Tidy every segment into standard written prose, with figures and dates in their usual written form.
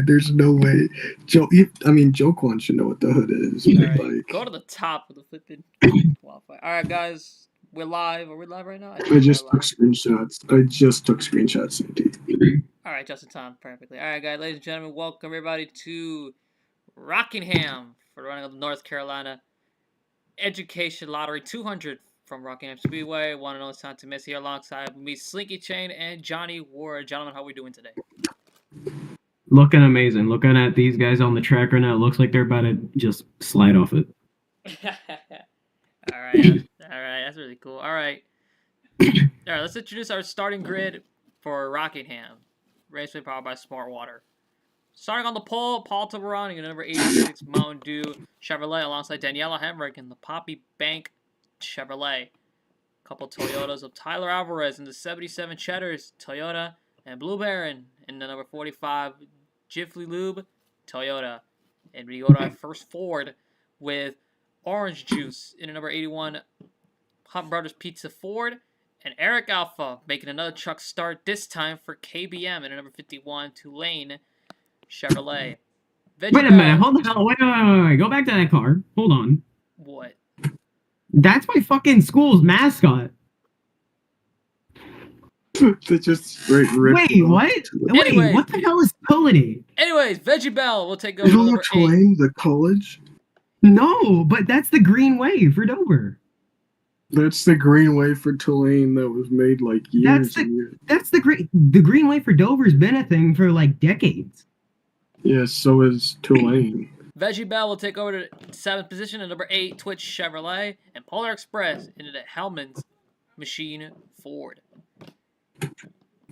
There's no way. Joe should know what the hood is. All But right, like, go to the top of the flipping qualifier. All right, guys, we're live. Are we live right now? I I think we are just took live. screenshots. I just took screenshots, Sandy. All right, just in time, perfectly. All right, guys, ladies and gentlemen, welcome everybody to Rockingham for the running of the North Carolina Education Lottery 200 from Rockingham Speedway. One and only Santa Miss here alongside me, Slinky Chain and Johnny Ward. Gentlemen, how are we doing today? Looking amazing. Looking at these guys on the track right now, it looks like they're about to just slide off it. All right, that's really cool. All right, let's introduce our starting grid for Rockingham. Raceway powered by Smart Water. Starting on the pole, Paul Tabarani in number 86 Mountain Dew Chevrolet alongside Daniela Hemrick in the Poppy Bank Chevrolet. Couple Toyotas of Tyler Alvarez in the 77 Cheddars Toyota and Blue Baron in the number 45 Jiffly Lube Toyota. And we go to our first Ford with Orange Juice in the number 81 Hunt Brothers Pizza Ford. And Eric Alpha making another truck start, this time for KBM in the number 51 Tulane Chevrolet. Wait a minute. Hold the hell. Wait. Go back to that car. Hold on. What? That's my fucking school's mascot. They just straight ripped. Wait, what? Anyways, Wait, what the hell is Tulane? Anyways, Veggie Bell will take over You don't know number 8. Tulane, the college? No, but that's the Green Way for Dover. That's the Greenway for Tulane that was made like years and years. That's the Green Way for Dover's been a thing for like decades. Yeah, so is Tulane. Veggie Bell will take over the 7th position at number 8 Twitch Chevrolet and Polar Express into the Hellman's Machine Ford.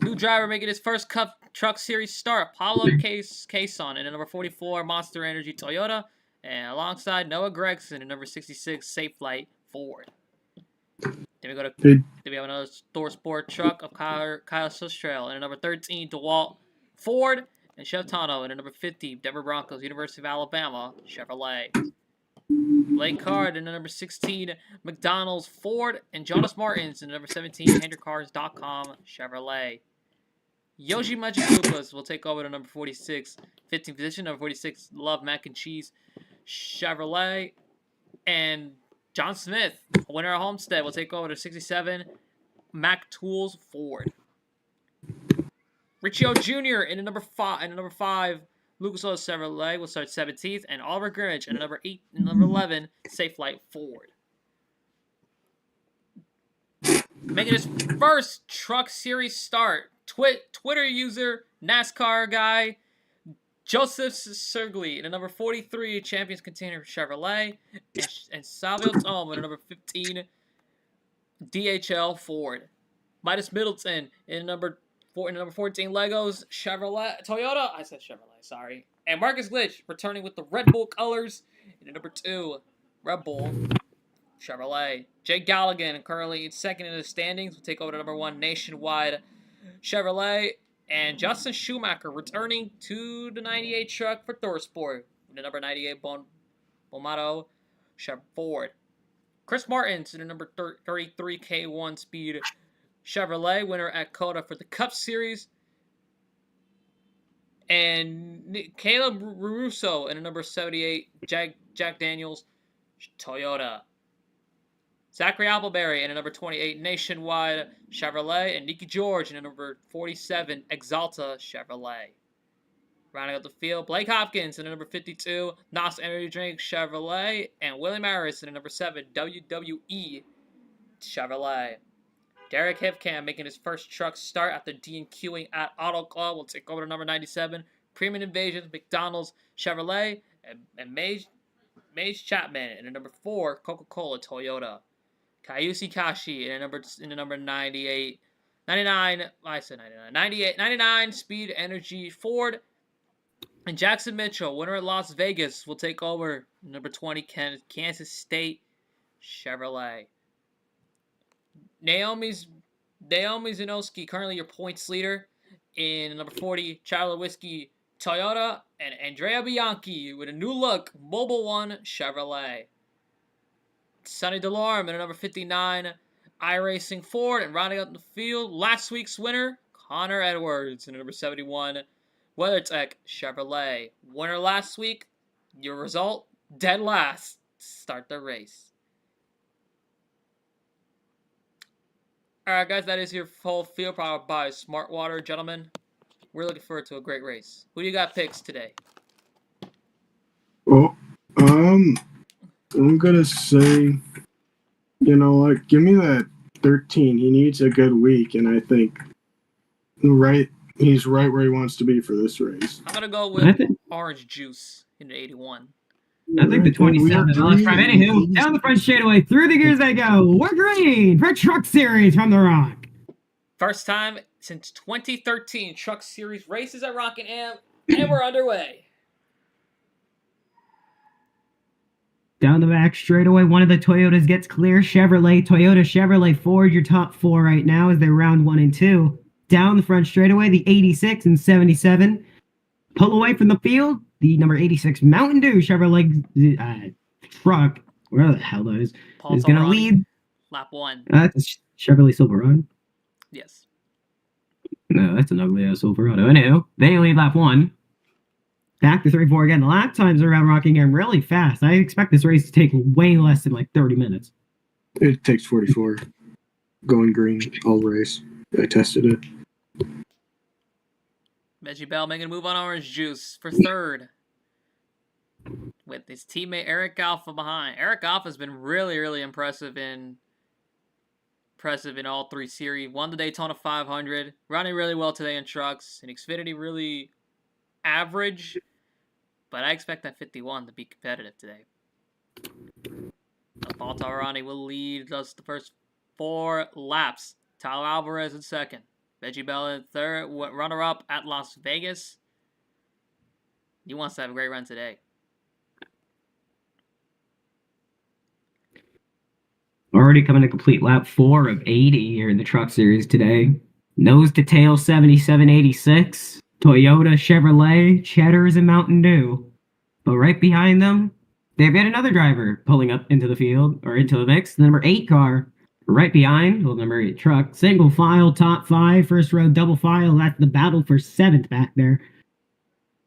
New driver making his first Cup Truck Series start, Pablo Cason in the number 44 Monster Energy Toyota, and alongside Noah Gregson in number 66 Safe Flight Ford. Then we have another Thor Sport truck of Kyle Sustrail in the number 13 DeWalt Ford, and Chev Tano in the number 50 Denver Broncos University of Alabama Chevrolet. Blake Card in the number 16 McDonald's Ford, and Jonas Martins in the number 17 HandlerCars.com Chevrolet. Yoshi Magic Koopas will take over the number 46 15th position, number 46 Love Mac and Cheese Chevrolet, and John Smith, winner of Homestead, will take over the 67 Mac Tools Ford. Riccio Jr. in the number 5 Lucas Oil Chevrolet will start 17th, and Oliver Grimmage in the number 8 and number 11 Safe Flight Ford. Making his first Truck Series start, Twitter user NASCAR guy Joseph Sergli in the number 43 Champions Container Chevrolet, and Savio Tom in the number 15 DHL Ford. Midas Middleton in the number 14 Legos Chevrolet Toyota. I said Chevrolet, sorry. And Marcus Glitch returning with the Red Bull colors in the number 2 Red Bull Chevrolet. Jake Galligan currently second in the standings will take over the number 1 Nationwide Chevrolet. And Justin Schumacher returning to the 98 truck for Thor Sport. The number 98 Bomato Ford. Chris Martins in the number 33 K1 Speed Chevrolet, winner at Coda for the Cup Series. And Caleb Russo in the number 78 Jack Daniels Toyota. Zachary Appleberry in the number 28 Nationwide Chevrolet, and Nikki George in the number 47 Exalta Chevrolet. Rounding out the field, Blake Hopkins in the number 52 NOS Energy Drink Chevrolet, and Willie Maris in the number 7 WWE Chevrolet. Derek Hipcamp making his first truck start after DNQing at Auto Club will take over the number 97 Premium Invasions McDonald's Chevrolet, and Mage Chapman in the number 4 Coca-Cola Toyota. Kayusi Kashi in the number 98, 99, I said 99, 98, 99 Speed Energy Ford. And Jackson Mitchell, winner at Las Vegas, will take over number 20 Kansas State Chevrolet. Naomi Zinoski, currently your points leader in number 40 Traveler Whiskey Toyota. And Andrea Bianchi with a new look Mobile One Chevrolet. Sonny DeLorme in number 59 iRacing Ford, and rounding out the field, last week's winner, Connor Edwards in number 71 WeatherTech Chevrolet. Winner last week. Your result, dead last. Start the race. Alright, guys, that is your full field powered by Smart Water, gentlemen. We're looking forward to a great race. Who do you got picks today? Oh, I'm gonna say, you know what? Give me that 13. He needs a good week, and I think he's right where he wants to be for this race. I'm gonna go with Orange Juice in the 81. I think the 27 is on front. Anywho, down the front straightaway, through the gears they go. We're green for Truck Series from the Rock. First time since 2013 Truck Series races at Rockingham, and we're underway. Down the back straightaway, one of the Toyotas gets clear. Toyota, Chevrolet, Ford, your top four right now as they're round 1 and 2. Down the front straightaway, the 86 and 77. Pull away from the field, the number 86 Mountain Dew Chevrolet truck, where the hell that is going to lead. Lap 1. That's a Chevrolet Silverado. Yes. No, that's an ugly ass Silverado. Anywho, they lead lap 1. Back to 3-4 again. The lap times around Rockingham really fast. I expect this race to take way less than like 30 minutes. It takes 44. Going green all race. I tested it. Veggie Bell making a move on Orange Juice for third. With his teammate Eric Alpha behind. Eric Alpha's been really, really impressive in all 3 series. Won the Daytona 500. Running really well today in trucks. And Xfinity really average. But I expect that 51 to be competitive today. Paul Tawarani will lead us the first 4 laps. Tyler Alvarez in second. Veggie Bell in third. Runner-up at Las Vegas. He wants to have a great run today. Already coming to complete lap 4 of 80 here in the Truck Series today. Nose to tail 7786. Toyota, Chevrolet, Cheddars, and Mountain Dew. But right behind them, they've got another driver pulling up into the field, or into the mix. The number 8 car. Right behind, well, number 8 truck. Single file, top 5, first row, double file. That's the battle for 7th back there.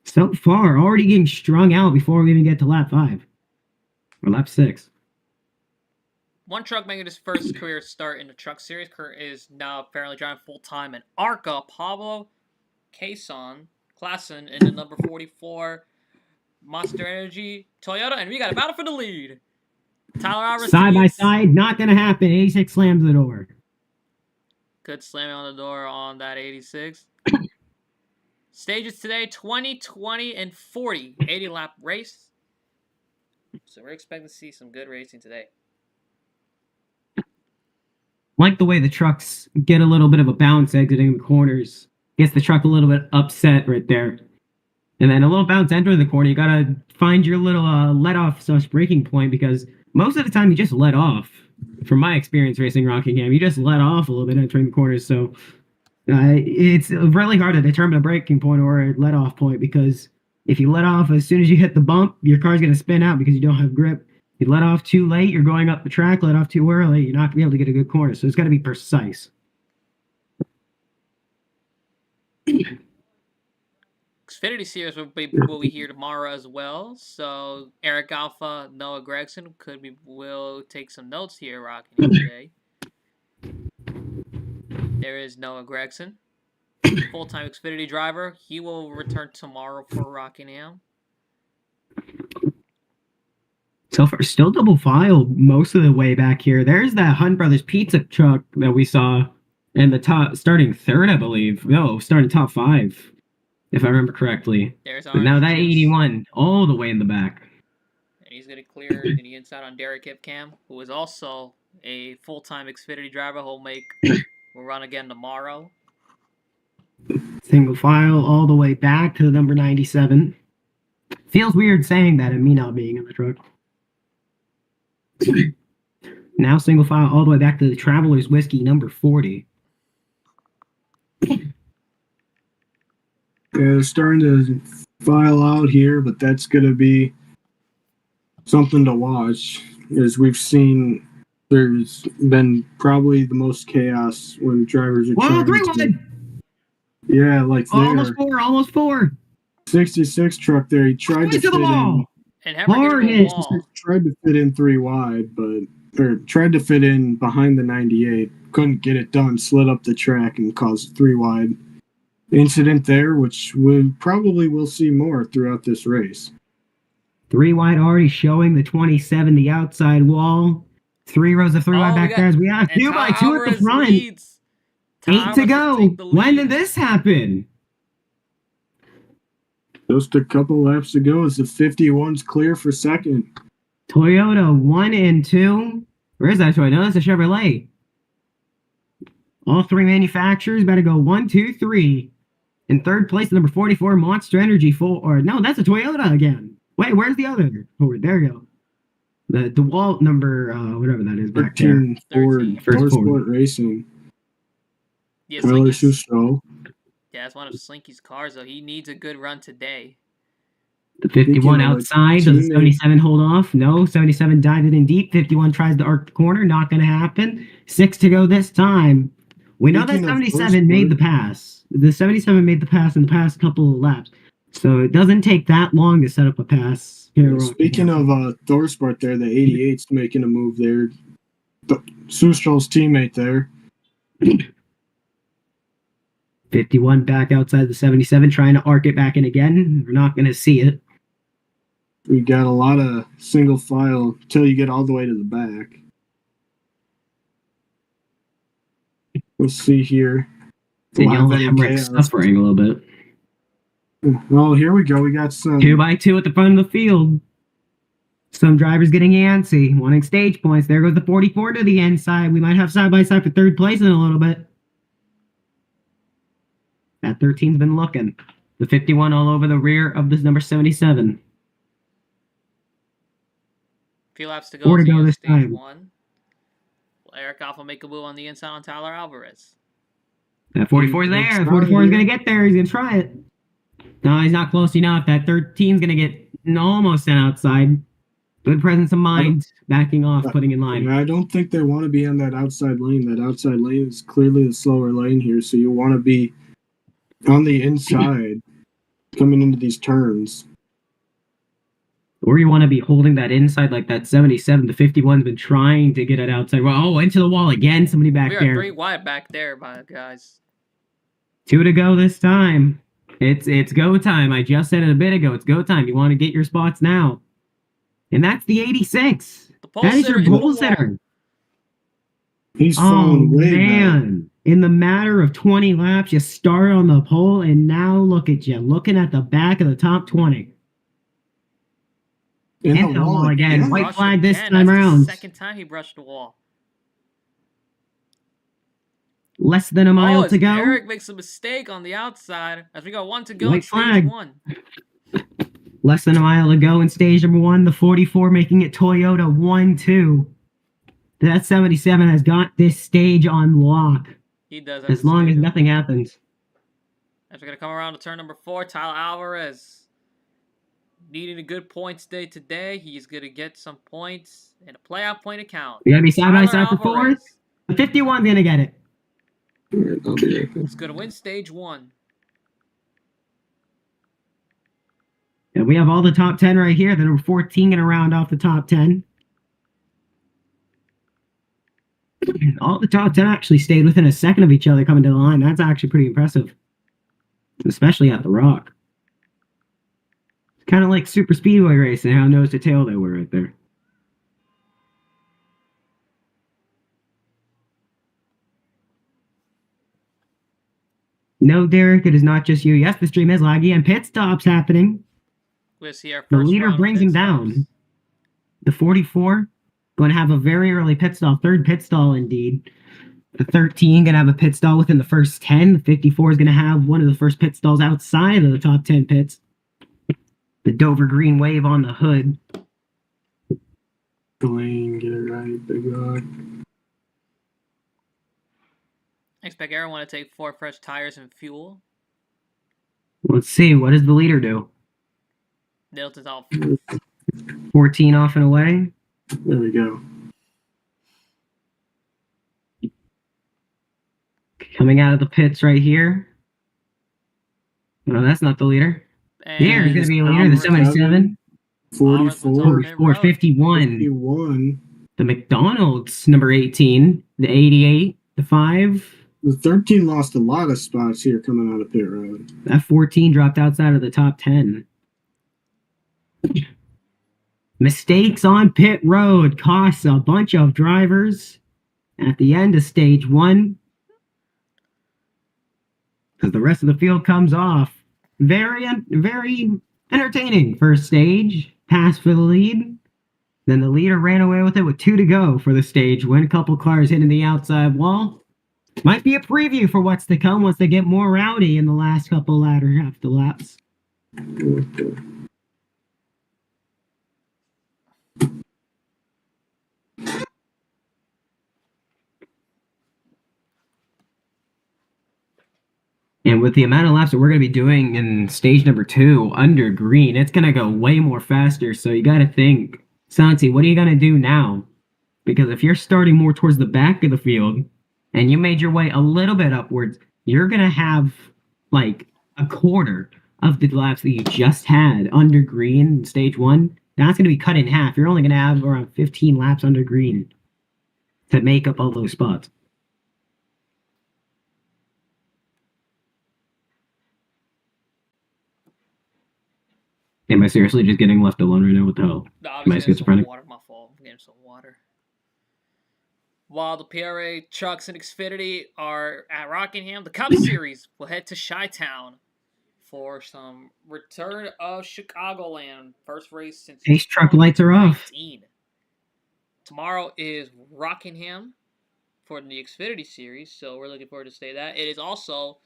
So far, already getting strung out before we even get to lap 5. Or lap 6. One truck making his first career start in the Truck Series. Kurt is now apparently driving full-time in ARCA. Pablo Clason in the number 44 Monster Energy Toyota. And we got a battle for the lead. Tyler Alvarez. Side by side, not going to happen. 86 slams the door. Good slamming on the door on that 86. Stages today, 20, 20, and 40. 80-lap race. So we're expecting to see some good racing today. Like the way the trucks get a little bit of a bounce exiting the corners. Gets the truck a little bit upset right there. And then a little bounce entering the corner. You got to find your little let-off / braking point because most of the time you just let off. From my experience racing Rockingham, you just let off a little bit entering the corners. So it's really hard to determine a braking point or a let-off point because if you let off as soon as you hit the bump, your car's going to spin out because you don't have grip. You let off too late, you're going up the track. Let off too early, you're not going to be able to get a good corner. So it's got to be precise. Xfinity Series will be here tomorrow as well. So Eric Alpha, Noah Gregson will take some notes here Rockingham today. There is Noah Gregson, full-time Xfinity driver. He will return tomorrow for Rockingham. So far, still double file most of the way back here. There's that Hunt Brothers pizza truck that we saw in the top, starting third, I believe. No, starting top 5, if I remember correctly. But now that 81, all the way in the back. And he's going to clear the inside on Derek Ipcam, who is also a full-time Xfinity driver. Will run again tomorrow. Single file all the way back to the number 97. Feels weird saying that and me not being in the truck. Now single file all the way back to the Traveler's Whiskey number 40. Yeah, starting to file out here, but that's going to be something to watch. As we've seen, there's been probably the most chaos when drivers are trying to... wide. Yeah, like there. Almost four. 66 truck there, he tried to Into the fit in. wall. And Hemmer Hard getting hit. the wall. Tried to fit in 3 wide, or tried to fit in behind the 98. Couldn't get it done. Slid up the track and caused 3 wide incident there, which we probably will see more throughout this race. 3 wide already showing the 27, the outside wall. 3 rows of 3 wide back there as we have 2 by 2 at the front. Leads. 8 to go. When did this happen? Just a couple laps to go as the 51's clear for second. Toyota 1 and 2. Where is that Toyota? No, that's a Chevrolet. All 3 manufacturers better go 1, 2, 3. In third place, number 44, Monster Energy 4. Or no, that's a Toyota again. Wait, where's the other? Oh, there you go. The DeWalt number, whatever that is back 13 13. Ford First Ford. Sport Racing. Yeah, Tyler Slinky's, Schuster. yeah, it's one of Slinky's cars, though. He needs a good run today. The 51 Speaking of outside. a Does the teammate- 77 hold off? No. 77 dived it in deep. 51 tries to arc the corner. Not going to happen. 6 to go this time. We know that Speaking of 77 made the Thorsport- pass. The 77 made the pass in the past couple of laps. So it doesn't take that long to set up a pass. Here, Speaking of Thorsport there, the 88's making a move there. Sustral's teammate there. 51 back outside the 77, trying to arc it back in again. We're not going to see it. We got a lot of single file until you get all the way to the back. Let's see here. Danielle Live Hamrick chaos. suffering a little bit. Well, here we go. We got some 2 by 2 at the front of the field. Some drivers getting antsy, wanting stage points. There goes the 44 to the inside. We might have side by side for third place in a little bit. That 13's been looking. The 51 all over the rear of this number 77. Few laps to go. 4 to go to this stage time. 1. Will Eric Alpha make a move on the inside on Tyler Alvarez? That 44's there. The 44 is going to get there. He's going to try it. No, he's not close enough. That 13's going to get almost sent outside. Good presence of mind. Backing off, putting in line. I don't think they want to be on that outside lane. That outside lane is clearly the slower lane here, so you want to be on the inside coming into these turns. Or you want to be holding that inside like that 77. The 51's been trying to get it outside. Well, into the wall again. Somebody back We are there. 3 wide back there, my guys. 2 to go this time. It's go time. I just said it a bit ago. It's go time. You want to get your spots now. And that's the 86. The pole That is sitter your in the goal wall. setter. He's Oh, falling way back. man. In the matter of 20 laps, you start on the pole, and now look at you, looking at the back of the top 20. In Into the wall again. White Brushed flag this again. time That's around. the second time he brushed the wall. Less than a mile to go. Eric makes a mistake on the outside as we got 1 to go in White stage flag. 1. Less than a mile to go in stage number 1. The 44 making it Toyota 1-2. That 77 has got this stage on lock. He does have As to long stay as though. nothing happens. As we're going to come around to turn number 4, Tyler Alvarez. Needing a good points day today. He's going to get some points and a playoff point account. We got to be side by Tyler side for Alvarez 4th. The 51's going to get it. I'll be right back. is going to win stage 1. And we have all the top 10 right here. The number 14 going to round off the top 10. All the top 10 actually stayed within a second of each other coming to the line. That's actually pretty impressive. Especially at the Rock. It's kind of like Super Speedway racing, how nose to tail they were right there. No, Derek, it is not just you. Yes, the stream is laggy and pit stops happening. We'll see our first The leader round of brings pit him down. stops. The 44 going to have a very early pit stall, third pit stall indeed. The 13 going to have a pit stall within the first 10. The 54 is going to have one of the first pit stalls outside of the top 10 pits. The Dover green wave on the hood. Lane, get it right, big dog. I expect everyone to take 4 fresh tires and fuel. Let's see, what does the leader do? Middleton's off. 14 off and away. There we go. Coming out of the pits right here. No, that's not the leader. Here, he's going to be a leader, the 77. 44. 51. 51. The McDonald's, number 18. The 88. The 5. The 13 lost a lot of spots here coming out of pit road. That 14 dropped outside of the top 10. Mistakes on pit road costs a bunch of drivers at the end of stage 1. Because the rest of the field comes off. Very entertaining first stage. Pass for the lead. Then the leader ran away with it with 2 to go for the stage win. A couple cars hitting the outside wall. Might be a preview for what's to come once they get more rowdy in the last couple latter half the laps. And with the amount of laps that we're going to be doing in stage number 2 under green, it's going to go way more faster. So you got to think, Santi, what are you going to do now? Because if you're starting more towards the back of the field and you made your way a little bit upwards, you're going to have like a quarter of the laps that you just had under green in stage 1. That's going to be cut in half. You're only going to have around 15 laps under green to make up all those spots. Am I seriously just getting left alone right now? What the hell? No, Am I I'm getting some schizophrenic? water. My fault. I'm getting some water. While the PRA trucks and Xfinity are at Rockingham, the Cup Series will head to Chi-Town for some return of Chicagoland. First race since Ace truck lights are off. 2019. Tomorrow is Rockingham for the Xfinity Series, so we're looking forward to stay that. It is also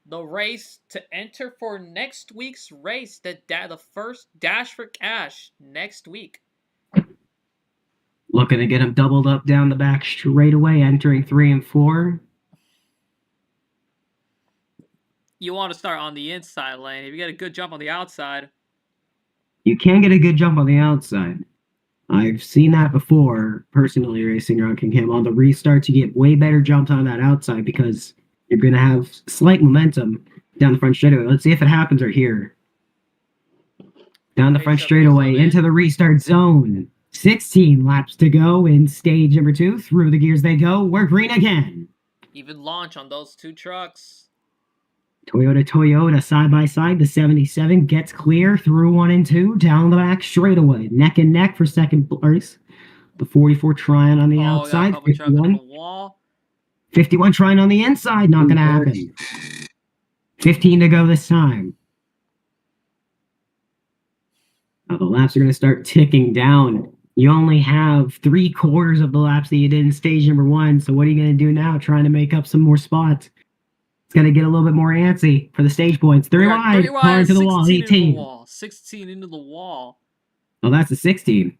the race to enter for next week's race, the first Dash for Cash next week. Looking to get him doubled up down the back straight away, entering 3 and 4. You want to start on the inside lane. If you get a good jump on the outside, You can get a good jump on the outside. I've seen that before, personally racing Rockingham. On the restarts, you get way better jumps on that outside because you're going to have slight momentum down the front straightaway. Let's see if it happens right here. Down the front straightaway into the restart zone. 16 laps to go in stage number 2. Through the gears they go. We're green again. even launch on those two trucks. Toyota side by side. The 77 gets clear through 1 and 2 down the back straightaway. Neck and neck for second place. The 44 trying on the outside. 51 trying on the inside. Not going to happen. 15 to go this time. Now the laps are going to start ticking down. You only have 3/4 of the laps that you did in stage number 1. So what are you going to do now? Trying to make up some more spots. It's going to get a little bit more antsy for the stage points. 3 wide. Car into the wall. 18. 16 into the wall. Oh, that's a 16.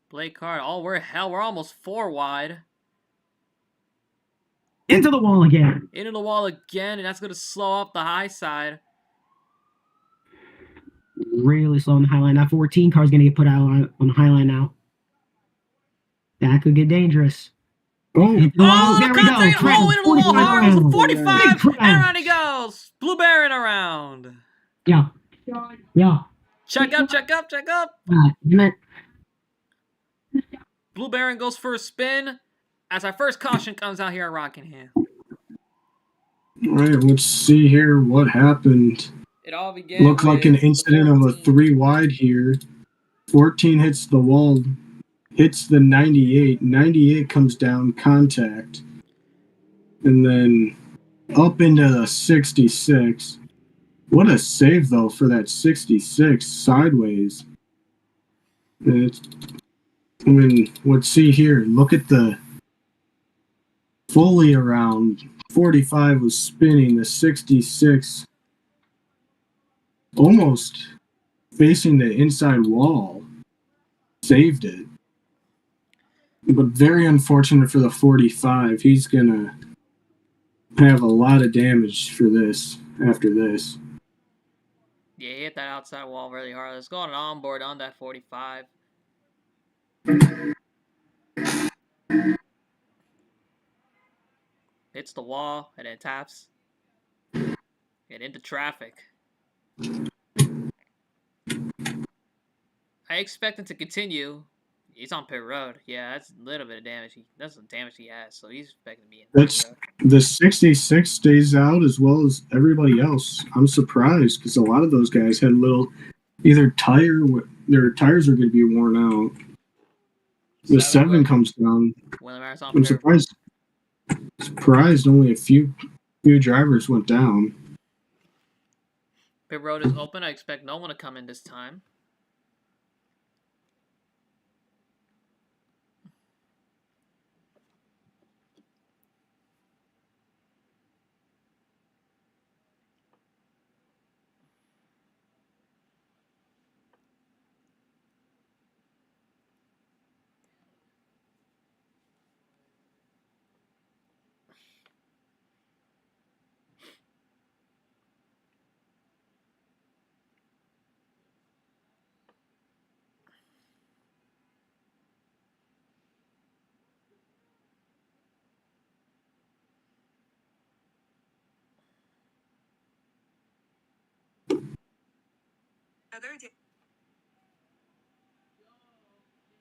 Blake Card. Oh, we're almost 4 wide. Into the wall again. Into the wall again, and that's going to slow up the high side. Really slow on the high line. That 14 car is going to get put out on the high line now. That could get dangerous. Oh, there we go. Into the wall hard. 45, and around he goes. Blue Baron around. Yeah. Check up. Blue Baron goes for a spin as our first caution comes out here at Rockingham. All right, let's see here what happened. It all began. Looked like an incident of a 3 wide here. 14 hits the wall, hits the 98. 98 comes down, contact. And then up into the 66. What a save, though, for that 66 sideways. Let's see here. Look at the fully around. 45 was spinning. The 66 almost facing the inside wall. Saved it. But very unfortunate for the 45. He's going to have a lot of damage for this after this. Yeah, he hit that outside wall really hard. Let's go on an onboard on that 45. Hits the wall and then taps. Get into traffic. I expect him to continue. He's on pit road. Yeah, that's a little bit of damage. That's the damage he has, so he's expecting to be in pit road. The 66 stays out as well as everybody else. I'm surprised because a lot of those guys had little either their tires are going to be worn out. The 7 comes down. I'm surprised only a few drivers went down. Pit road is open. I expect no one to come in this time.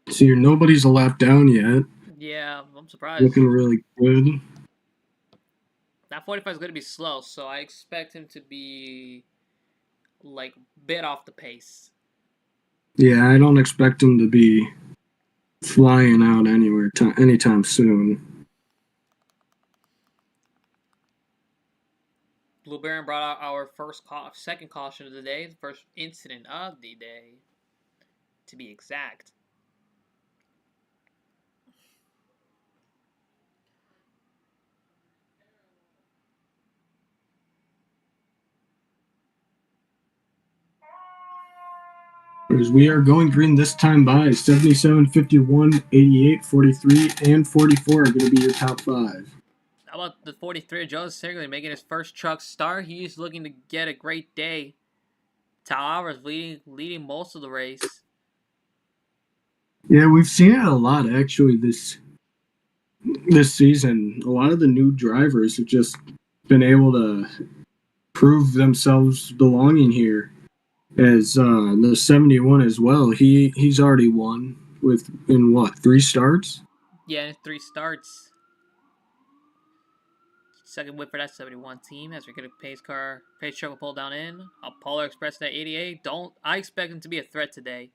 So nobody's a lap down yet. Yeah, I'm surprised. Looking really good. That 45 is going to be slow, so I expect him to be like bit off the pace. Yeah, I don't expect him to be flying out anywhere anytime soon. Blue Baron brought out our second caution of the day, the first incident of the day, to be exact. As we are going green this time by 77, 51, 88, 43, and 44 are going to be your top 5. How about the 43, Joe Sigley making his first truck start? He's looking to get a great day. Towers leading most of the race. Yeah, we've seen it a lot actually this season. A lot of the new drivers have just been able to prove themselves belonging here. As the 71 as well, he's already won in what, 3 starts? Yeah, 3 starts. Second whip for that 71 team as we get a pace truck will pull down in. A Polar Express at 88. I expect him to be a threat today.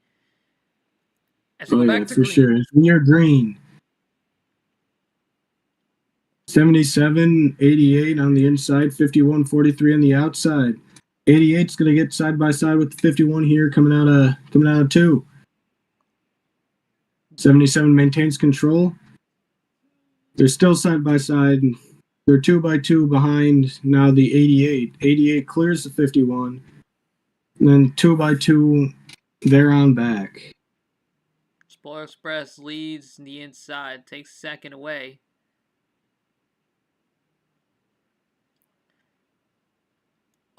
As we go back to for green. sure. We are green. 77, 88 on the inside, 51, 43 on the outside. 88's going to get side by side with the 51 here coming out of 2. 77 maintains control. They're still side by side. They're 2 by 2 behind now the 88. 88 clears the 51. And then 2 by 2, they're on back. Polar Express leads the inside, takes second away.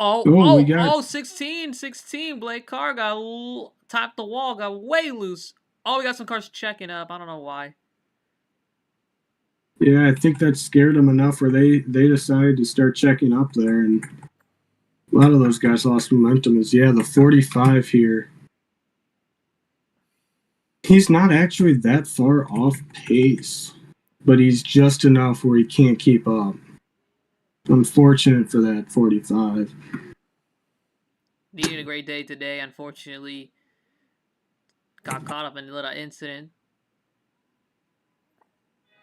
Oh, 16. Blake Carr got topped the wall, got way loose. Oh, we got some cars checking up. I don't know why. Yeah, I think that scared them enough where they decided to start checking up there, and a lot of those guys lost momentum. The 45 here. He's not actually that far off pace, but he's just enough where he can't keep up. Unfortunate for that 45. Needed a great day today. Unfortunately, got caught up in a little incident.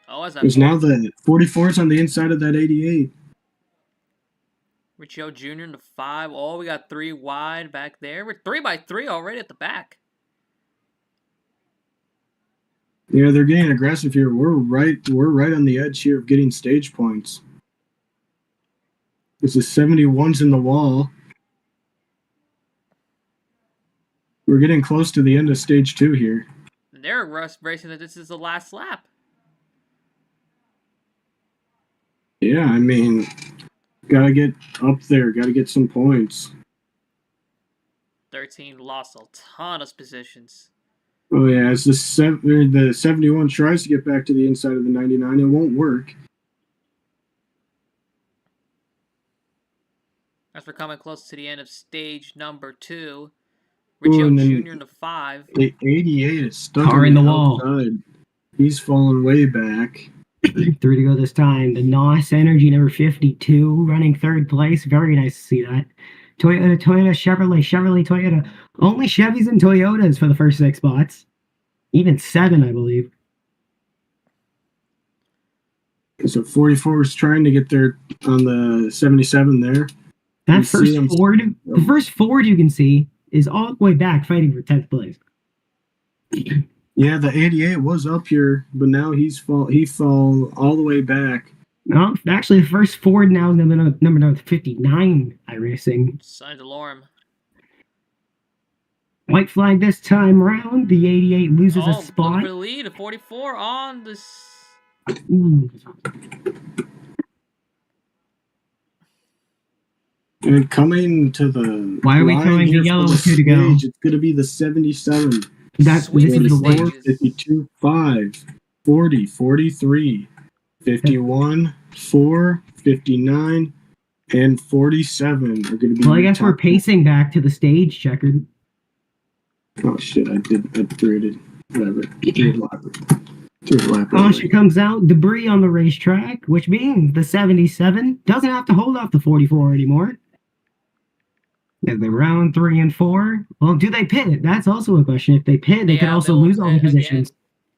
There's now the 44's on the inside of that 88. Riccio Jr. in the 5. Oh, we got 3 wide back there. We're 3 by 3 already at the back. Yeah, they're getting aggressive here. We're right on the edge here of getting stage points. This is 71's in the wall. We're getting close to the end of stage 2 here. And they're racing that this is the last lap. Yeah, I mean, gotta get up there. Gotta get some points. 13 lost a ton of positions. Oh, yeah, as the 71 tries to get back to the inside of the 99, it won't work. As we're coming close to the end of stage number 2, Ooh, Riccio and then Jr. in the 5. the 88 is stuck Car on in the the wall. outside. He's falling way back. 3 to go this time. The NOS Energy number 52 running 3rd place. Very nice to see that. Toyota, Chevrolet, Toyota. Only Chevys and Toyotas for the first 6 spots. Even 7, I believe. So 44 is trying to get there on the 77 there. That You first see him- Ford, the first Ford you can see is all the way back fighting for 10th place. Yeah, the 88 was up here, but now he fell all the way back. No, actually, the first Ford now is number 59 iRacing. Sign DeLorme. White flag this time round. The 88 loses a Looking spot. for the lead. A 44 on this. Ooh. And coming to the Why are we line throwing the here yellow for with 2 to go? stage, it's going to be the 77. This Sweep is of the the 44, one. stages. 52, 5, 40, 43, 51, 4, 59, and 47 are going to be. Well, I your guess we're top pacing back to the stage checkered. 10. Oh shit! I threw it. Whatever. Threw a lap. Caution comes out, debris on the racetrack, which means the 77 doesn't have to hold off the 44 anymore. As they round 3 and 4. Well, do they pit? That's also a question. If they pit, they could Yeah, also they'll lose all the pit again. positions.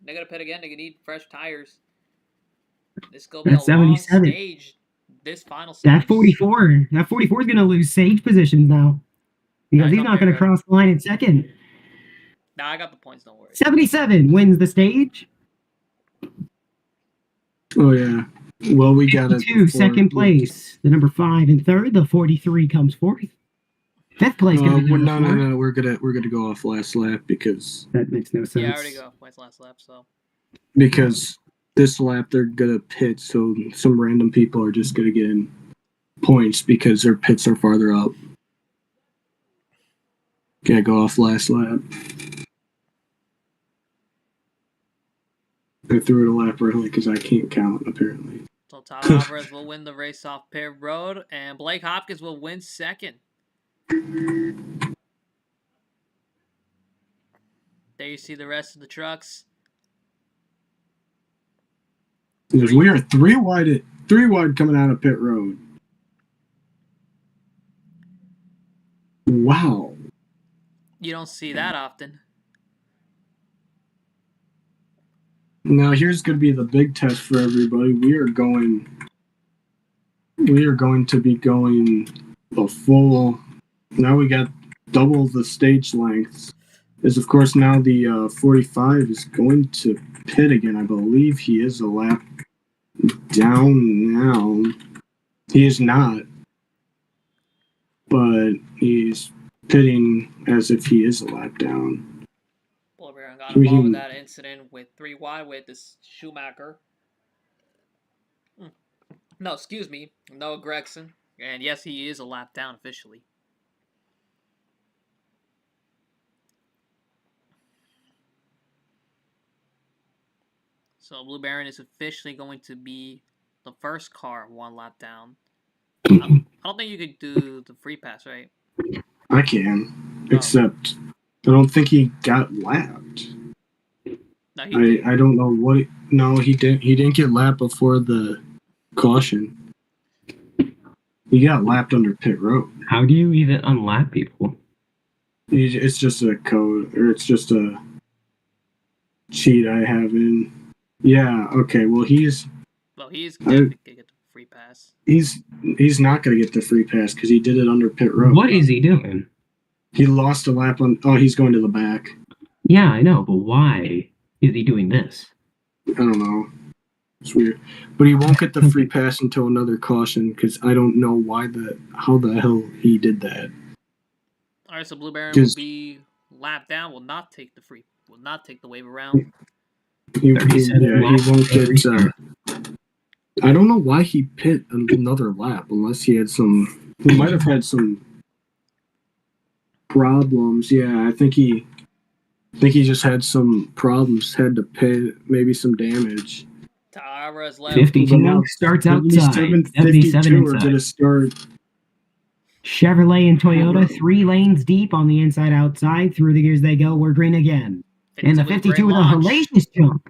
They're going to pit again. They're going to need fresh tires. This is going to be That's a long 77. stage. This final stage. That 44 is going to lose stage positions now. Because Back he's up not going here, to cross the line in second. Nah, I got the points. Don't worry. 77 wins the stage. Oh yeah. Well, we got it. 52, second place. The number 5 and 3rd. The 43 comes 4th. 5th place. No, gonna be number 4. no. We're gonna go off last lap because That makes no sense. Yeah, I already go. Points last lap, so. this lap they're gonna pit, so some random people are just gonna get in points because their pits are farther up. Gotta go off last lap. I threw it a lap early because I can't count apparently. So Tyler Alvarez will win the race off pit road, and Blake Hopkins will win second. There you see the rest of the trucks. We are three wide coming out of pit road. Wow. You don't see that often. Now here's going to be the big test for everybody. We are going to be going a full. Now we got double the stage lengths. As of course now the 45 is going to pit again. I believe he is a lap down now. He is not, but he's pitting as if he is a lap down. Bulberg got involved with that incident with 3 wide with this Schumacher. No, excuse me, Noah Gregson. And yes, he is a lap down officially. So Blue Baron is officially going to be the first car 1 lap down. I don't think you could do the free pass, right? I can, except I don't think he got lapped. No, he did. I don't know what. No, he didn't. He didn't get lapped before the caution. He got lapped under pit road. How do you even unlap people? It's just a code, or it's just a cheat I have in. Yeah. Okay. Well, he's. Well, he's going to get the free pass. He's not going to get the free pass because he did it under pit road. What is he doing? He lost a lap on. Oh, he's going to the back. Yeah, I know, but why is he doing this? I don't know. It's weird, but he won't get the free pass until another caution because I don't know how the hell he did that. All right, so Blue Baron will be lapped down. Will not take the wave around. He won't get. I don't know why he pit another lap unless he had some. He might have had some problems. Yeah, I think he just had some problems. Had to pit, maybe some damage. Tara's left. 52 starts outside. 77, 77 52 are inside. going to start. Chevrolet and Toyota, 3 lanes deep on the inside outside. Through the gears they go. We're green again. And the 52 with a hellacious jump.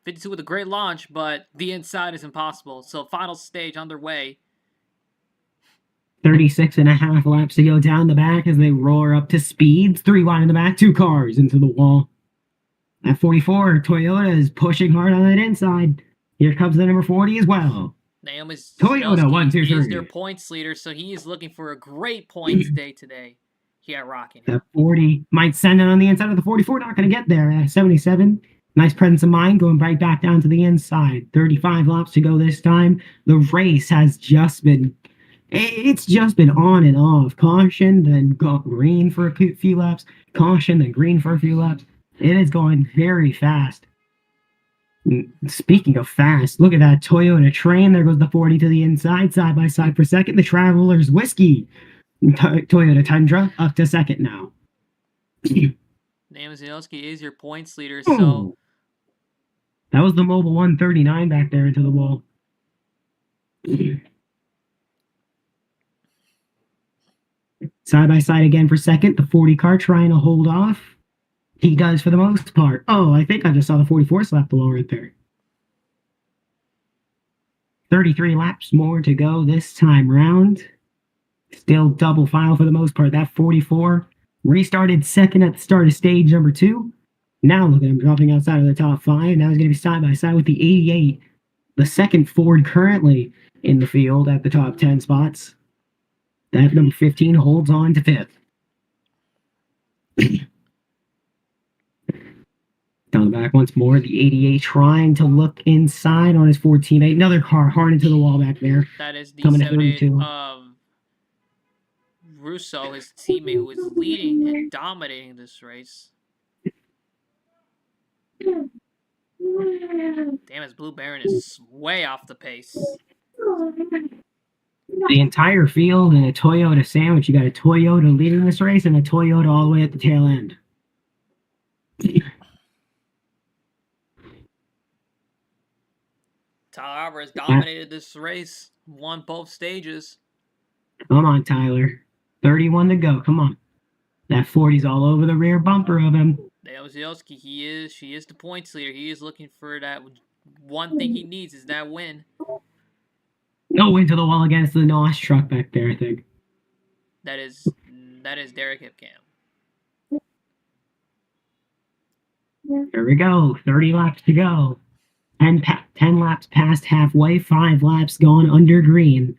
52 with a great launch, but the inside is impossible. So final stage underway. 36.5 laps to go down the back as they roar up to speeds. 3 wide in the back, 2 cars into the wall. At 44, Toyota is pushing hard on that inside. Here comes the number 40 as well. Naomi's Toyota, 1, 2, 3. He is their points leader, so he is looking for a great points day today here at Rockingham. The 40 might send it on the inside of the 44. Not going to get there. At 77, nice presence of mind going right back down to the inside. 35 laps to go this time. The race has just been... It's just been on and off. Caution, then green for a few laps. Caution, then green for a few laps. It is going very fast. Speaking of fast, look at that Toyota train. There goes the 40 to the inside, side by side for second. The Traveler's Whiskey. Toyota Tundra up to second now. Zielski is your points leader, so... That was the Mobile 139 back there into the wall. Side by side again for second. The 40 car trying to hold off. He does for the most part. Oh, I think I just saw the 44 slap the wall right there. 33 laps more to go this time round. Still double file for the most part. That 44 restarted second at the start of stage number 2. Now look at him dropping outside of the top 5. Now he's going to be side by side with the 88. The second Ford currently in the field at the top 10 spots. That number 15 holds on to 5th. Down the back once more, the 88 trying to look inside on his 14. Another car hard into the wall back there. That is the coming 78 Russo, his teammate, who is leading and dominating this race. Damn, his Blue Baron is way off the pace. The entire field in a Toyota sandwich. You got a Toyota leading this race and a Toyota all the way at the tail end. Tyler Alvarez dominated this race, won both stages. Come on, Tyler. 31 to go. Come on. That 40's all over the rear bumper of him. Zielski, she is the points leader. He is looking for that one thing he needs is that win. No, into the wall against the NOS truck back there, I think. That is Derek Hipcam. Here we go. 30 laps to go. 10 laps past halfway. 5 laps gone under green.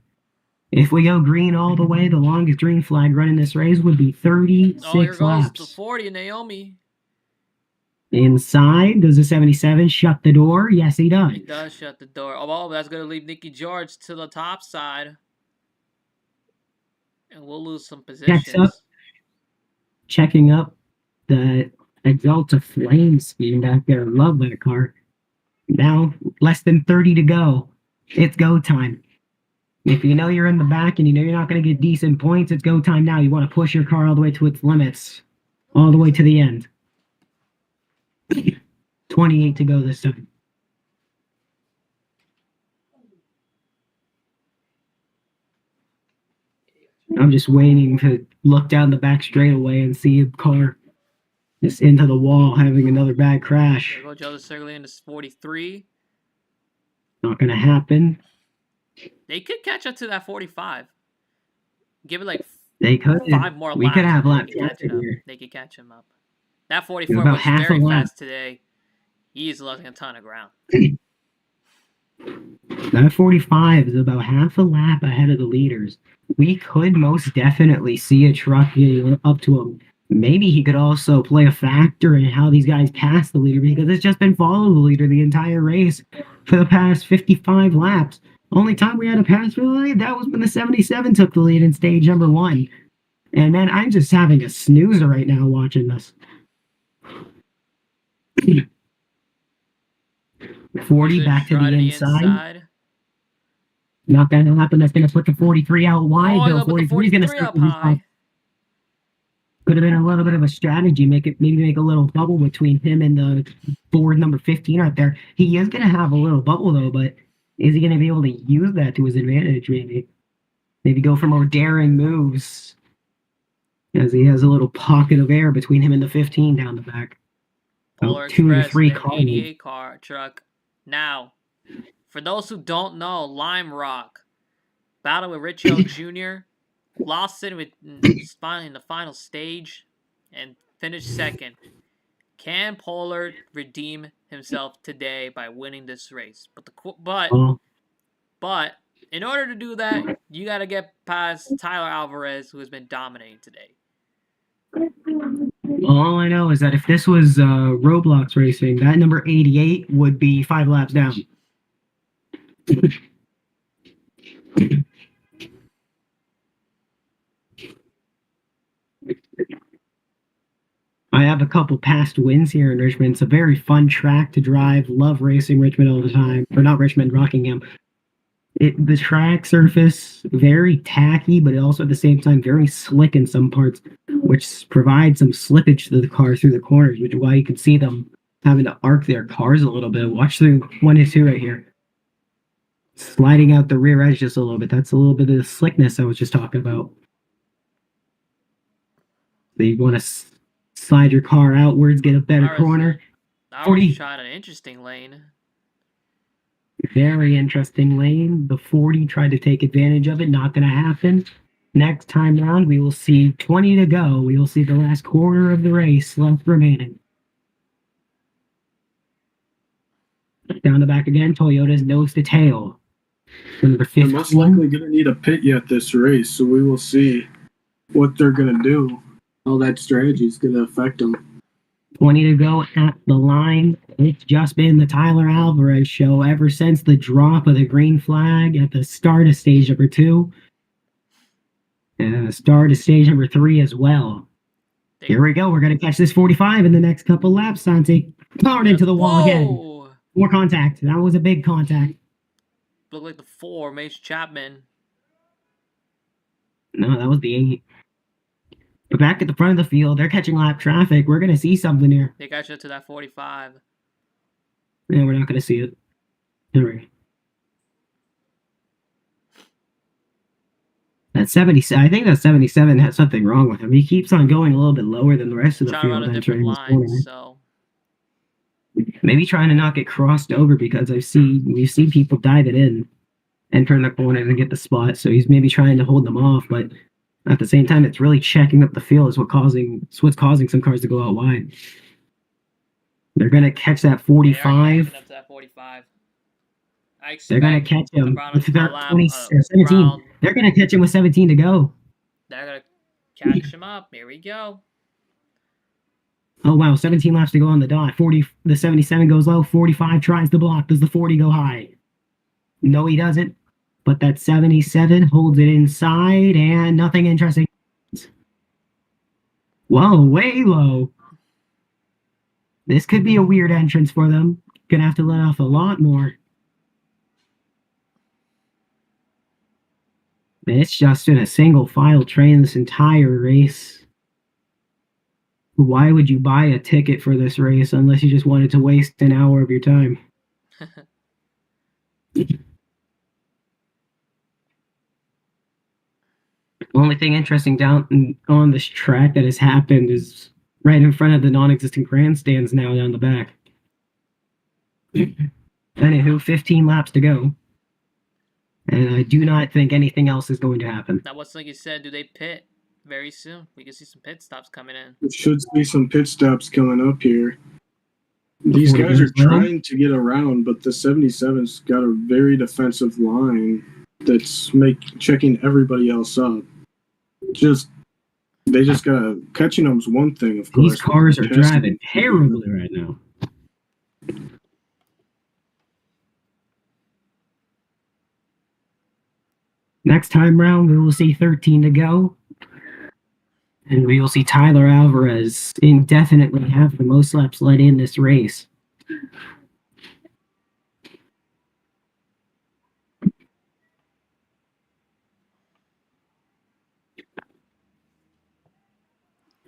If we go green all the way, the longest green flag running this race would be 36 laps. Oh, here goes the 40, Naomi. Inside, does the 77 shut the door? Yes, he does. He does shut the door. Oh, that's going to leave Nicky George to the top side. And we'll lose some positions. Checking up the Exalta Flame scheme back there. Love that car. Now, less than 30 to go. It's go time. If you know you're in the back and you know you're not going to get decent points, it's go time now. You want to push your car all the way to its limits. All the way to the end. 28 to go this time. I'm just waiting to look down the back straightaway and see a car just into the wall having another bad crash. There goes Joe Segalian to 43. Not going to happen. They could catch up to that 45. Give it like they could. 5 more laps. We could have laps here. They could catch him up. That 44 was very fast today. He is losing a ton of ground. That 45 is about half a lap ahead of the leaders. We could most definitely see a truck getting up to him. Maybe he could also play a factor in how these guys pass the leader, because it's just been following the leader the entire race for the past 55 laps. Only time we had a pass for the lead, that was when the 77 took the lead in stage number 1. And man, I'm just having a snoozer right now watching this. 40 back to the inside. Not going to happen. That's going to put the 43 out wide. Oh, 43 is going to start to high. Could have been a little bit of a strategy. Maybe make a little bubble between him and the Ford number 15 right there. He is going to have a little bubble though, but is he going to be able to use that to his advantage? Maybe maybe go for more daring moves, as he has a little pocket of air between him and the 15 down the back. Polar About 2 to Express 3 in an cars. 88 car truck. Now, for those who don't know, Lime Rock battled with Rich Hill Jr., lost it in the final stage, and finished second. Can Polar redeem himself today by winning this race? But in order to do that, you got to get past Tyler Alvarez, who has been dominating today. All I know is that if this was Roblox racing, that number 88 would be 5 laps down. I have a couple past wins here in Richmond. It's a very fun track to drive. Love racing Richmond all the time. Or not Richmond, Rockingham. The track surface, very tacky, but also at the same time very slick in some parts, which provides some slippage to the car through the corners, which is why you can see them having to arc their cars a little bit. Watch through 1 and 2 right here. Sliding out the rear edge just a little bit. That's a little bit of the slickness I was just talking about. So you want to slide your car outwards, get a better corner. I already shot an interesting lane. Very interesting lane. The 40 tried to take advantage of it. Not going to happen. Next time round, we will see 20 to go. We will see the last quarter of the race left remaining. Down the back again, Toyota's nose to tail. Number 15. They're most likely going to need a pit yet this race, so we will see what they're going to do. How that strategy is going to affect them. 20 to go at the line. It's just been the Tyler Alvarez show ever since the drop of the green flag at the start of stage number 2. And the start of stage number 3 as well. Here we go. We're going to catch this 45 in the next couple laps, Santi. Powered into the wall again. More contact. That was a big contact. Looked like the 4, Mace Chapman. No, that was the 8. But back at the front of the field, they're catching lap traffic. We're going to see something here. They got you to that 45. Yeah, we're not going to see it. All right. That 77, I think that 77 has something wrong with him. He keeps on going a little bit lower than the rest of the field entering this corner. So maybe trying to not get crossed over, because we've seen people dive it in and turn the corner and get the spot. So he's maybe trying to hold them off, but at the same time, it's really checking up the field. It's what's causing some cars to go out wide. They're going to catch that 45. Up to that 45. They're going to catch him with 17. They're going to catch him with 17 to go. They're going to catch him up. Here we go. Oh, wow. 17 laps to go on the dot. The 77 goes low. 45 tries to block. Does the 40 go high? No, he doesn't. But that 77 holds it inside, and nothing interesting. Whoa, way low. This could be a weird entrance for them. Gonna have to let off a lot more. It's just in a single file train this entire race. Why would you buy a ticket for this race unless you just wanted to waste an hour of your time? Only thing interesting down on this track that has happened is right in front of the non-existent grandstands now down the back. Anywho, 15 laps to go. And I do not think anything else is going to happen. Now, what's like you said, do they pit very soon? We can see some pit stops coming in. We should see some pit stops coming up here. These guys are trying to get around, but the 77's got a very defensive line that's checking everybody else up. They just gotta catching them's one thing, of course. These cars are driving terribly right now. Next time round, we will see 13 to go. And we will see Tyler Alvarez indefinitely have the most laps led in this race.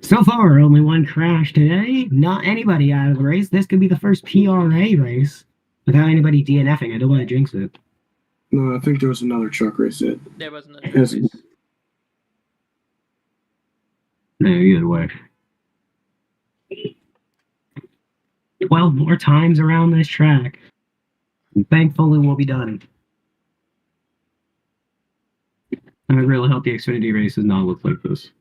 So far, only one crash today. Not anybody out of the race. This could be the first PRA race without anybody DNFing. I don't want to jinx it. No, I think there was another truck race that There was another Yes. race. No, either way. 12 more times around this track. And thankfully, we'll be done. I really hope the Xfinity race does not look like this.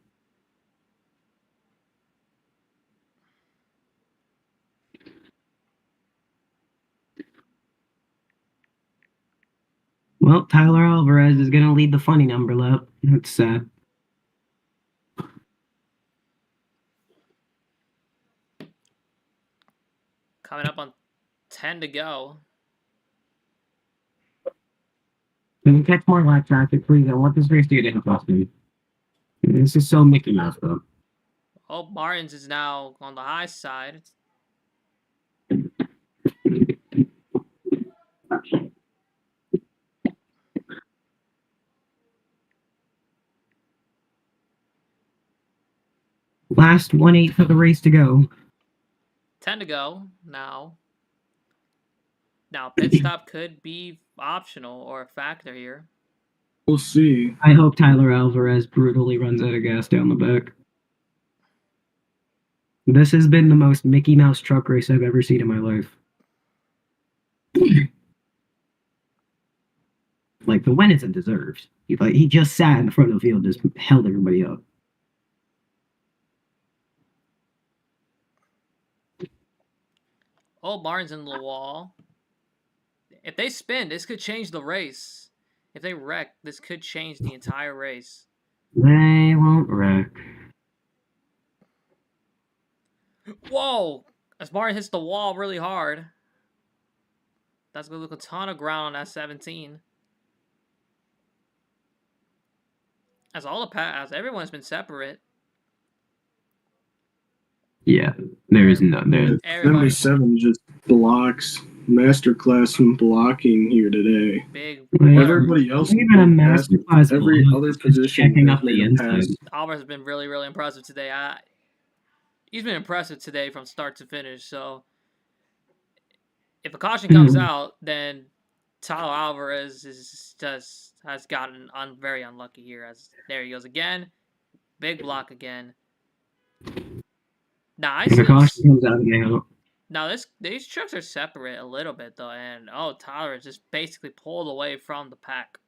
Well, Tyler Alvarez is going to lead the funny number lap. That's sad. Coming up on 10 to go. Can we catch more lap traffic, please? I want this race to get interesting. This is so Mickey Mouse, though. Oh, Martins is now on the high side. Last 1/8 of the race to go. 10 to go now. Now, pit stop could be optional or a factor here. we'll see. I hope Tyler Alvarez brutally runs out of gas down the back. This has been the most Mickey Mouse truck race I've ever seen in my life. Like, the win isn't deserved. He just sat in the front of the field, just held everybody up. Oh, Martin's in the wall. If they spin, this could change the race. If they wreck, this could change the entire race. They won't wreck. Whoa! As Martin hits the wall really hard. That's going to look a ton of ground on that 17. As everyone's been separate. Yeah, there is none there. Number 7 just blocks masterclass in blocking here today. Big. Everybody else, Even a masterclass. every other position, checking up has the made a inside. pass. Alvarez has been really, really impressive today. He's been impressive today from start to finish. So if a caution comes out, then Tyler Alvarez has gotten very unlucky here. As there he goes again, big block again. Now The caution comes out now. Now these trucks are separate a little bit though, and Tyler is just basically pulled away from the pack.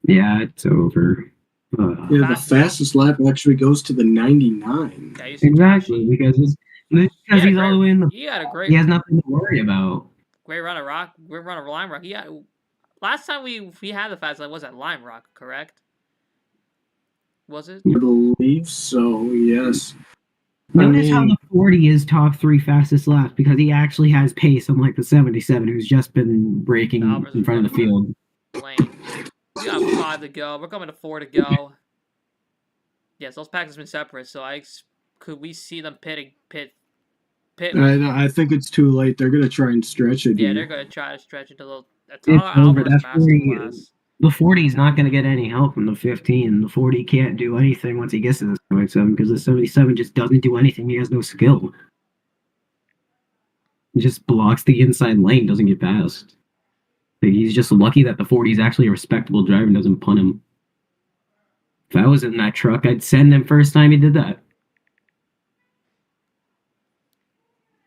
Yeah, it's over. Yeah, the fastest lap actually goes to the 99. Yeah, exactly, because he's all the way in the. He had a great. He has nothing to worry about. Great run of Lime Rock. Last time we had the fast lap was at Lime Rock, correct? Was it? I believe so. Yes. Notice how the 40 is top 3 fastest laps because he actually has pace, unlike the 77, who's just been braking in front of the field. Lane. We got 5 to go. We're coming to 4 to go. Yes, those packs have been separate, so could we see them pit? I think it's too late. They're gonna try and stretch it. Yeah, they're gonna try to stretch it to the. It's over. The 40 is not going to get any help from the 15. The 40 can't do anything once he gets to the 77 because the 77 just doesn't do anything. He has no skill. He just blocks the inside lane, doesn't get past. He's just lucky that the 40 is actually a respectable driver and doesn't punt him. If I was in that truck, I'd send him first time he did that.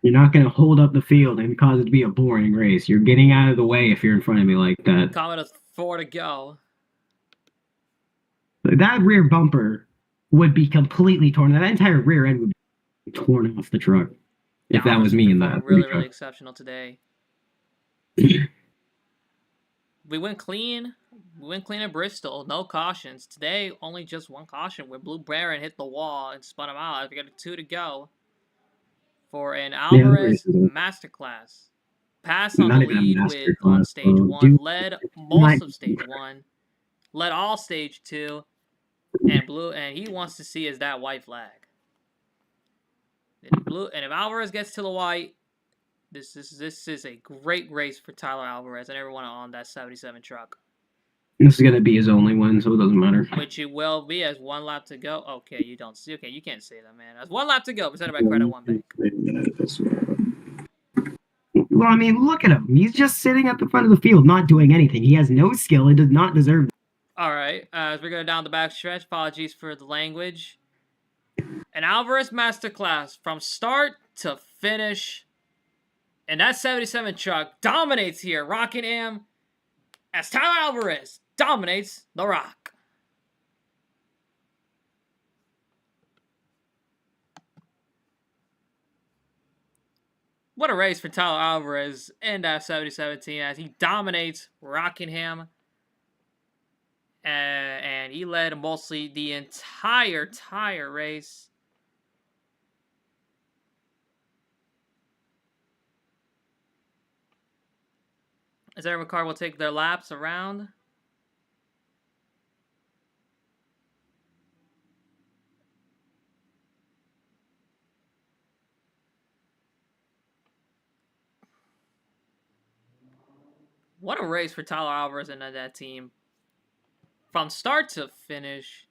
You're not going to hold up the field and cause it to be a boring race. You're getting out of the way if you're in front of me like that. Coming to 4 to go. That rear bumper would be completely torn. That entire rear end would be torn off the truck. If that was me in that. Really exceptional today. We went clean. We went clean at Bristol. No cautions. Today, only just one caution where Blue Baron hit the wall and spun him out. We got 2 to go for an Alvarez masterclass. Pass on the lead on stage 1. Led most of stage 1. Led all stage 2. And he wants to see is that white flag. And if Alvarez gets to the white, this is a great race for Tyler Alvarez and everyone on that 77 truck. This is gonna be his only win, so it doesn't matter. Which it will be as 1 lap to go. Okay, you don't see. Okay, you can't say that, man. As 1 lap to go, presented by Credit One Bank. Well, I mean, look at him. He's just sitting at the front of the field, not doing anything. He has no skill. He does not deserve. All right, as we're going down the back stretch, apologies for the language. An Alvarez masterclass from start to finish. And that 77 truck dominates here, Rockingham, as Tyler Alvarez dominates the Rock. What a race for Tyler Alvarez in that 77 team as he dominates Rockingham. And he led mostly the entire race. As every car will take their laps around. What a race for Tyler Alvarez and that team. From start to finish,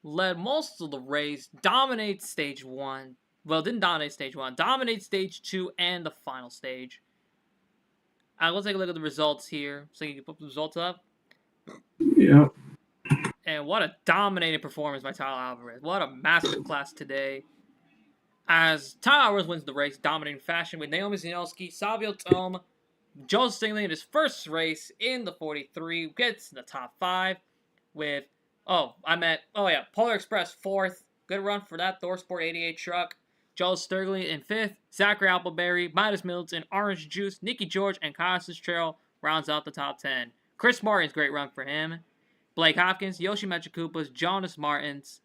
led most of the race, dominates stage 1. Well, didn't dominate stage 1, dominates stage 2 and the final stage. Let's take a look at the results here. So you can put the results up. Yeah. And what a dominating performance by Tyler Alvarez. What a masterclass today. As Tyler Alvarez wins the race, dominating fashion with Naomi Zinowski, Savio Tome, Joseph Stingley in his first race in the 43, gets in the top 5 with, Polar Express 4th. Good run for that ThorSport 88 truck. Joel Sturgley in 5th. Zachary Appleberry, Midas Middleton, Orange Juice, Nicky George, and Costas Trail rounds out the top 10. Chris Martin's great run for him. Blake Hopkins, Yoshi Mechakupas, Jonas Martins,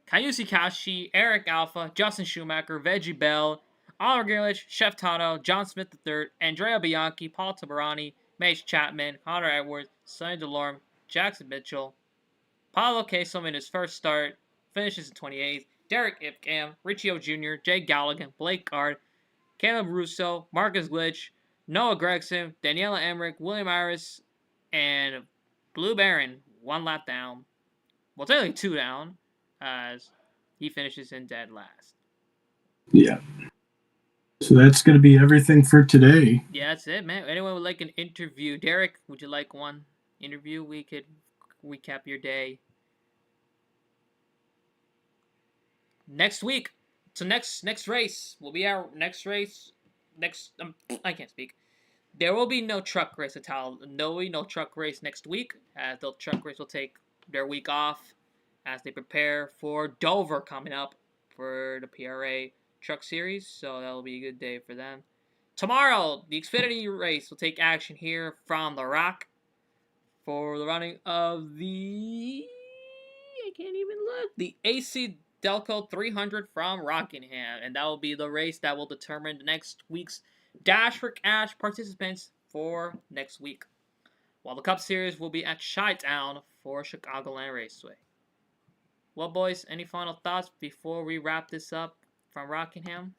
Kayusi Kashi, Eric Alpha, Justin Schumacher, Veggie Bell, Oliver Gerlich, Chef Tato, John Smith III, Andrea Bianchi, Paul Tabarani, Mace Chapman, Connor Edwards, Sonny DeLorme, Jackson Mitchell, Paulo Queso in his first start, finishes in 28th, Derek Ipcam, Riccio Jr., Jay Galligan, Blake Gard, Caleb Russo, Marcus Glitch, Noah Gregson, Daniela Emmerich, William Iris, and Blue Baron, 1 lap down. Well, technically 2 down, as he finishes in dead last. Yeah. So that's going to be everything for today. Yeah, that's it, man. Anyone would like an interview? Derek, would you like one interview? We could recap your day. Next week. So next race will be our next race. I can't speak. There will be no truck race at no truck race next week, as the truck race will take their week off as they prepare for Dover coming up for the PRA Truck Series. So that'll be a good day for them. Tomorrow, the Xfinity race will take action here from the Rock for the running of the AC Delco 300 from Rockingham, and that will be the race that will determine the next week's Dash for Cash participants for next week. While the Cup Series will be at Chi-Town for Chicagoland Raceway. Well, boys, any final thoughts before we wrap this up from Rockingham?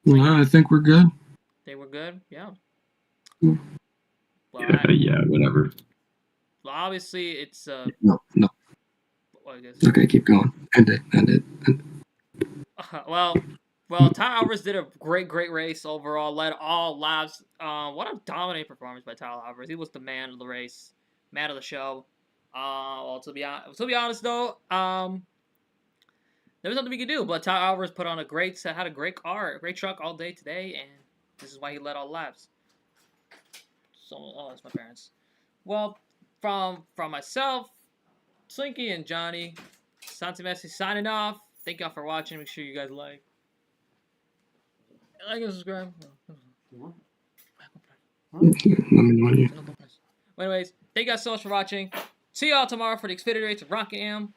No, I think we're good. They were good? Yeah. Mm. Well, yeah, whatever. Well, obviously, it's... No. Well, I guess. Okay, keep going. End it. Well, Tyler Alvarez did a great race overall. Led all laps. What a dominating performance by Tyler Alvarez. He was the man of the race, man of the show. Well, to be honest though, there was nothing we could do. But Tyler Alvarez put on a great set, had a great car, a great truck all day today, and this is why he led all laps. So, that's my parents. Well, from myself, Slinky and Johnny, Santi Messi signing off. Thank y'all for watching. Make sure you guys like and subscribe. Anyways, thank you guys so much for watching. See y'all tomorrow for the Xfinity race of Rockingham.